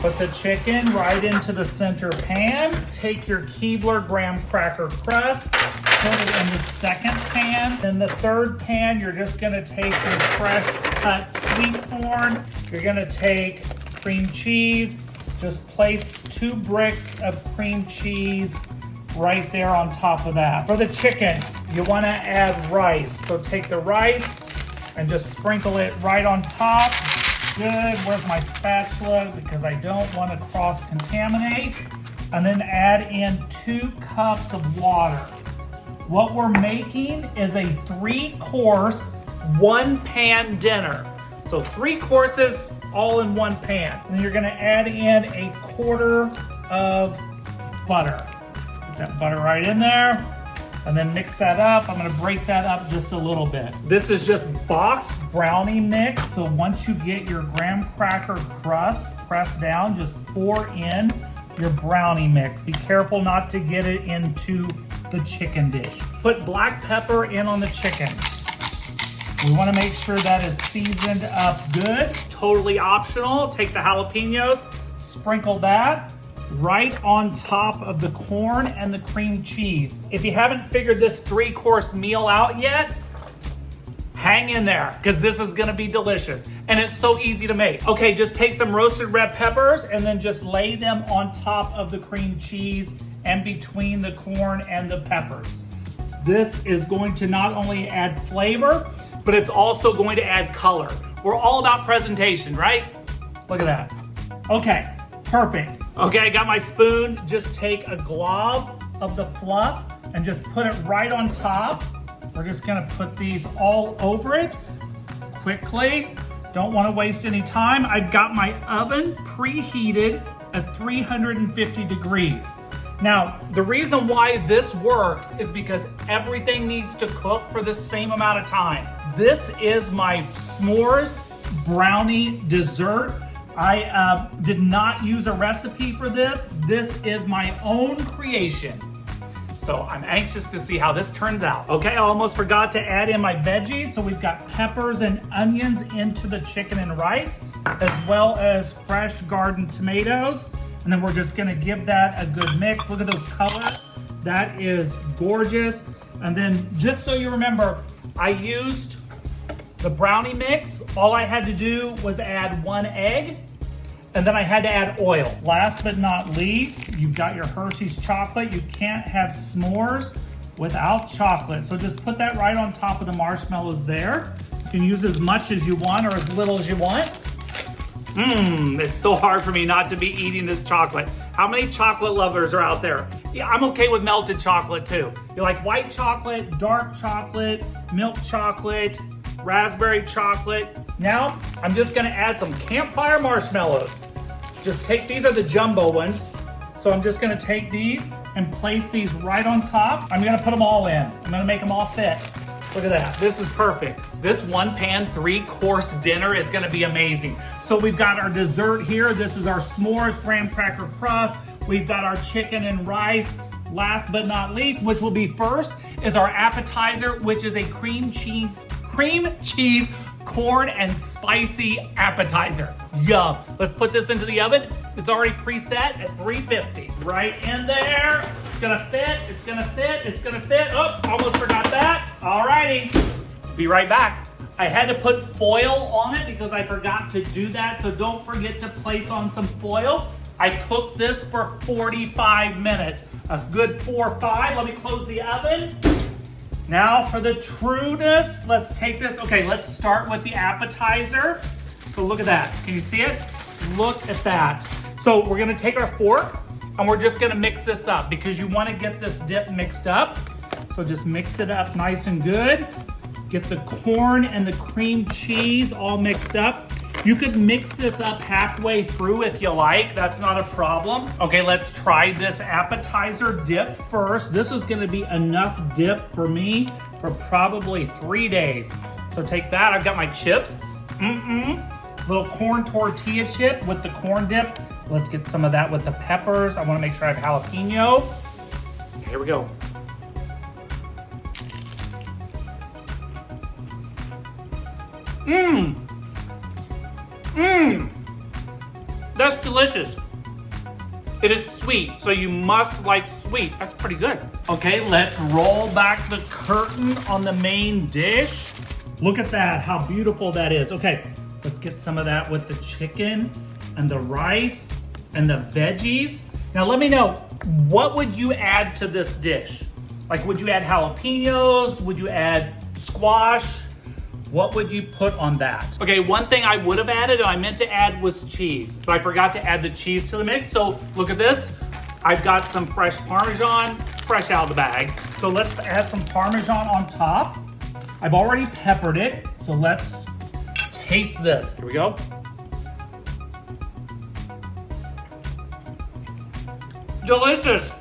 Put the chicken right into the center pan. Take your Keebler graham cracker crust, put it in the second pan. In the third pan, you're just gonna take your fresh cut sweet corn. You're gonna take cream cheese. Just place 2 bricks of cream cheese right there on top of that. For the chicken, you wanna add rice. So take the rice and just sprinkle it right on top. Good, where's my spatula? Because I don't want to cross-contaminate. And then add in 2 cups of water. What we're making is a 3-course, 1-pan dinner. So 3 courses all in 1 pan. And then you're gonna add in 1/4 of butter. Put that butter right in there. And then mix that up. I'm gonna break that up just a little bit. This is just boxed brownie mix. So once you get your graham cracker crust pressed down, just pour in your brownie mix. Be careful not to get it into the chicken dish. Put black pepper in on the chicken. We wanna make sure that is seasoned up good. Totally optional. Take the jalapenos, sprinkle that right on top of the corn and the cream cheese. If you haven't figured this 3-course meal out yet, hang in there, because this is gonna be delicious. And it's so easy to make. Okay, just take some roasted red peppers and then just lay them on top of the cream cheese and between the corn and the peppers. This is going to not only add flavor, but it's also going to add color. We're all about presentation, right? Look at that. Okay, perfect. Okay, I got my spoon. Just take a glob of the fluff and just put it right on top. We're just gonna put these all over it quickly. Don't wanna waste any time. I've got my oven preheated at 350 degrees. Now, the reason why this works is because everything needs to cook for the same amount of time. This is my s'mores brownie dessert. I did not use a recipe for this. This is my own creation. So I'm anxious to see how this turns out. Okay, I almost forgot to add in my veggies. So we've got peppers and onions into the chicken and rice, as well as fresh garden tomatoes. And then we're just gonna give that a good mix. Look at those colors. That is gorgeous. And then just so you remember, I used the brownie mix. All I had to do was add 1 egg, and then I had to add oil. Last but not least, you've got your Hershey's chocolate. You can't have s'mores without chocolate. So just put that right on top of the marshmallows there. You can use as much as you want or as little as you want. It's so hard for me not to be eating this chocolate. How many chocolate lovers are out there? Yeah, I'm okay with melted chocolate too. You like white chocolate, dark chocolate, milk chocolate, raspberry chocolate. Now, I'm just gonna add some campfire marshmallows. Just take, these are the jumbo ones. So I'm just gonna take these and place these right on top. I'm gonna put them all in. I'm gonna make them all fit. Look at that, this is perfect. This 1-pan, 3-course dinner is gonna be amazing. So we've got our dessert here. This is our s'mores graham cracker crust. We've got our chicken and rice. Last but not least, which will be first, is our appetizer, which is a cream cheese, corn and spicy appetizer. Yum. Let's put this into the oven. It's already preset at 350. Right in there. It's gonna fit, it's gonna fit, it's gonna fit. Oh, almost forgot that. Alrighty, be right back. I had to put foil on it because I forgot to do that, so don't forget to place on some foil. I cooked this for 45 minutes. That's good 4 or 5. Let me close the oven. Now for the trueness, let's take this. Okay, let's start with the appetizer. So look at that. Can you see it? Look at that. So we're gonna take our fork and we're just gonna mix this up because you wanna get this dip mixed up. So just mix it up nice and good. Get the corn and the cream cheese all mixed up. You could mix this up halfway through if you like. That's not a problem. Okay, let's try this appetizer dip first. This is gonna be enough dip for me for probably 3 days. So take that, I've got my chips. Little corn tortilla chip with the corn dip. Let's get some of that with the peppers. I wanna make sure I have jalapeno. Okay, here we go. That's delicious. It is sweet, so you must like sweet. That's pretty good. Okay, let's roll back the curtain on the main dish. Look at that, how beautiful that is. Okay, let's get some of that with the chicken and the rice and the veggies. Now let me know, what would you add to this dish? Like, would you add jalapenos? Would you add squash? What would you put on that? Okay, one thing I would have added, and I meant to add, was cheese, but I forgot to add the cheese to the mix. So look at this. I've got some fresh Parmesan, fresh out of the bag. So let's add some Parmesan on top. I've already peppered it, so let's taste this. Here we go. Delicious.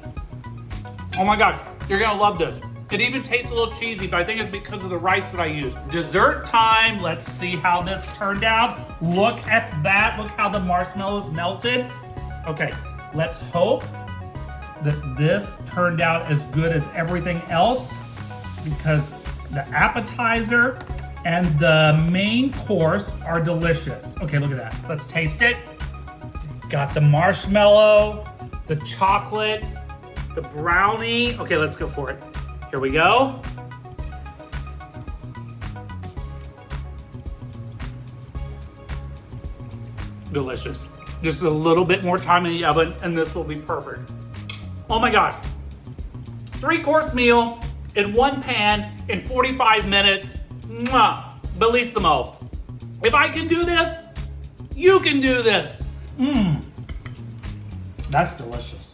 Oh my gosh, you're gonna love this. It even tastes a little cheesy, but I think it's because of the rice that I used. Dessert time. Let's see how this turned out. Look at that. Look how the marshmallows melted. Okay, let's hope that this turned out as good as everything else, because the appetizer and the main course are delicious. Okay, look at that. Let's taste it. Got the marshmallow, the chocolate, the brownie. Okay, let's go for it. Here we go. Delicious. Just a little bit more time in the oven and this will be perfect. Oh my gosh. 3-course meal in one pan in 45 minutes. Mwah. Bellissimo. If I can do this, you can do this. That's delicious.